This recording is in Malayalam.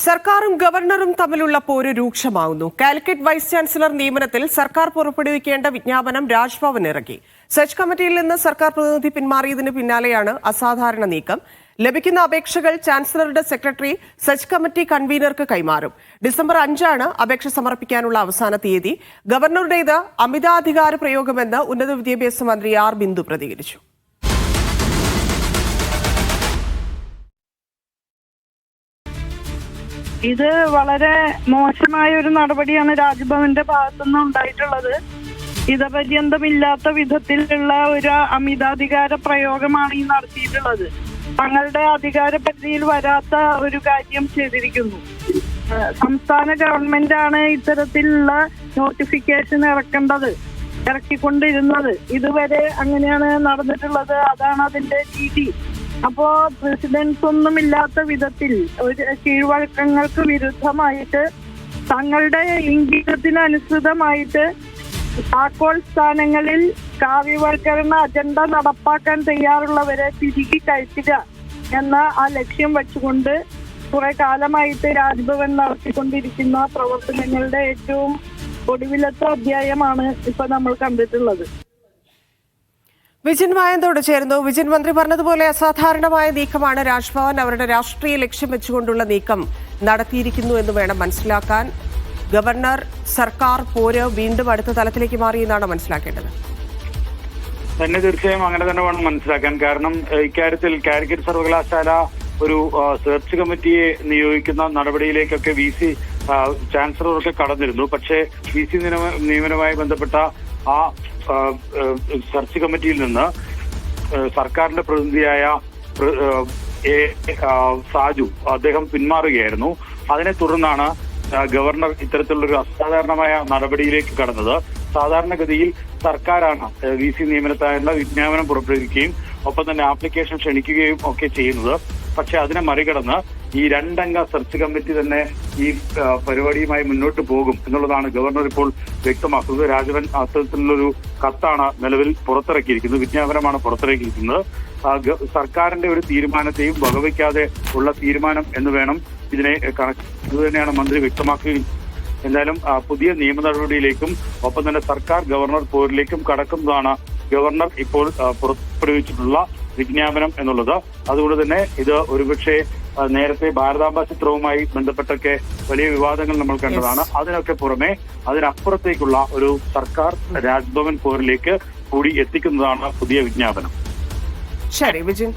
സർക്കാരും ഗവർണറും തമ്മിലുള്ള പോര് രൂക്ഷമാകുന്നു. കാലിക്കറ്റ് വൈസ് ചാൻസലർ നിയമനത്തിൽ സർക്കാർ പുറപ്പെടുവിക്കേണ്ട വിജ്ഞാപനം രാജ്ഭവൻ ഇറക്കി. സെർച്ച് കമ്മിറ്റിയിൽ നിന്ന് സർക്കാർ പ്രതിനിധി പിന്മാറിയതിന് പിന്നാലെയാണ് അസാധാരണ നീക്കം. ലഭിക്കുന്ന അപേക്ഷകൾ ചാൻസലറുടെ സെക്രട്ടറി സെർച്ച് കമ്മിറ്റി കൺവീനർക്ക് കൈമാറും. ഡിസംബർ 5 അപേക്ഷ സമർപ്പിക്കാനുള്ള അവസാന തീയതി. ഗവർണറുടേത് അമിതാധികാര പ്രയോഗമെന്ന് ഉന്നത വിദ്യാഭ്യാസ മന്ത്രി ആർ ബിന്ദു പ്രതികരിച്ചു. ഇത് വളരെ മോശമായ ഒരു നടപടിയാണ് രാജ്ഭവന്റെ ഭാഗത്തുനിന്ന് ഉണ്ടായിട്ടുള്ളത്. ഇതപര്യന്തമില്ലാത്ത വിധത്തിലുള്ള ഒരു അമിതാധികാര പ്രയോഗമാണ് ഈ നടത്തിയിട്ടുള്ളത്. തങ്ങളുടെ അധികാര പരിധിയിൽ വരാത്ത ഒരു കാര്യം ചെയ്തിരിക്കുന്നു. സംസ്ഥാന ഗവൺമെന്റാണ് ഇത്തരത്തിലുള്ള നോട്ടിഫിക്കേഷൻ ഇറക്കിക്കൊണ്ടിരുന്നത്. ഇതുവരെ അങ്ങനെയാണ് നടന്നിട്ടുള്ളത്. അതാണ് അതിന്റെ രീതി. അപ്പോ പ്രസിഡൻസ് ഒന്നുമില്ലാത്ത വിധത്തിൽ ഒരു കീഴ്വഴക്കങ്ങൾക്ക് വിരുദ്ധമായിട്ട് തങ്ങളുടെ ഇംഗിതത്തിനനുസൃതമായിട്ട് താക്കോൽ സ്ഥാനങ്ങളിൽ കാവ്യവൽക്കരണ അജണ്ട നടപ്പാക്കാൻ തയ്യാറുള്ളവരെ തിരികെ കയറ്റുക എന്ന ആ ലക്ഷ്യം വെച്ചുകൊണ്ട് കുറെ കാലമായിട്ട് രാജ്ഭവൻ നടത്തിക്കൊണ്ടിരിക്കുന്ന പ്രവർത്തനങ്ങളുടെ ഏറ്റവും ഒടുവിലത്തെ അധ്യായമാണ് ഇപ്പൊ നമ്മൾ കണ്ടിട്ടുള്ളത്. വിജിൻ വായന്തോട് ചേരുന്നു. വിജിൻ, മന്ത്രി പറഞ്ഞതുപോലെ അസാധാരണമായ നീക്കമാണ് രാജ്ഭവൻ അവരുടെ രാഷ്ട്രീയ ലക്ഷ്യം വെച്ചുകൊണ്ടുള്ള നീക്കം നടത്തിയിരിക്കുന്നു എന്ന് വേണം മനസ്സിലാക്കാൻ. ഗവർണർ സർക്കാർ പോര് വീണ്ടും അടുത്ത തലത്തിലേക്ക് മാറി എന്നാണ് മനസ്സിലാക്കേണ്ടത്. തന്നെ തീർച്ചയായും അങ്ങനെ തന്നെ വേണം മനസ്സിലാക്കാൻ. കാരണം ഇക്കാര്യത്തിൽ കാലിക്കറ്റ് സർവകലാശാല ഒരു സെർച്ച് കമ്മിറ്റിയെ നിയോഗിക്കുന്ന നടപടിയിലേക്കൊക്കെ വി സി ചാൻസലറൊക്കെ കടന്നിരുന്നു. പക്ഷേ വി സി നിയമനവുമായി ബന്ധപ്പെട്ട ആ സെർച്ച് കമ്മിറ്റിയിൽ നിന്ന് സർക്കാരിന്റെ പ്രതിനിധിയായ സാജു അദ്ദേഹം പിന്മാറുകയായിരുന്നു. അതിനെ തുടർന്നാണ് ഗവർണർ ഇത്തരത്തിലുള്ളൊരു അസാധാരണമായ നടപടിയിലേക്ക് കടന്നത്. സാധാരണഗതിയിൽ സർക്കാരാണ് വി സി നിയമനത്തിനുള്ള വിജ്ഞാപനം പുറപ്പെടുവിക്കുകയും ഒപ്പം തന്നെ ആപ്ലിക്കേഷൻ ക്ഷണിക്കുകയും ഒക്കെ ചെയ്യുന്നത്. പക്ഷെ അതിനെ മറികടന്ന് ഈ 2 അംഗ സെർച്ച് കമ്മിറ്റി തന്നെ ഈ പരിപാടിയുമായി മുന്നോട്ട് പോകും എന്നുള്ളതാണ് ഗവർണർ ഇപ്പോൾ വ്യക്തമാക്കുന്നത്. രാജ്ഭവൻ അത്തരത്തിലുള്ളൊരു കത്താണ് നിലവിൽ പുറത്തിറക്കിയിരിക്കുന്നത്, വിജ്ഞാപനമാണ് പുറത്തിറക്കിയിരിക്കുന്നത്. സർക്കാരിന്റെ ഒരു തീരുമാനത്തെയും വകവയ്ക്കാതെ ഉള്ള തീരുമാനം എന്ന് വേണം ഇതിനെ ഇത് തന്നെയാണ് മന്ത്രി വ്യക്തമാക്കുകയും. എന്തായാലും പുതിയ നിയമ നടപടിയിലേക്കും ഒപ്പം തന്നെ സർക്കാർ ഗവർണർ പോരിലേക്കും കടക്കുന്നതാണ് ഗവർണർ ഇപ്പോൾ പുറപ്പെടുവിച്ചിട്ടുള്ള വിജ്ഞാപനം എന്നുള്ളത്. അതുകൊണ്ട് തന്നെ ഇത് ഒരുപക്ഷെ നേരത്തെ ഭാരതാംബ ചിത്രവുമായി ബന്ധപ്പെട്ടൊക്കെ വലിയ വിവാദങ്ങൾ നമ്മൾ കണ്ടതാണ്. അതിനൊക്കെ പുറമെ അതിനപ്പുറത്തേക്കുള്ള ഒരു സർക്കാർ രാജ്ഭവൻ പോരിലേക്ക് കൂടി എത്തിക്കുന്നതാണ് പുതിയ വിജ്ഞാപനം. ശരി വിജിൻ.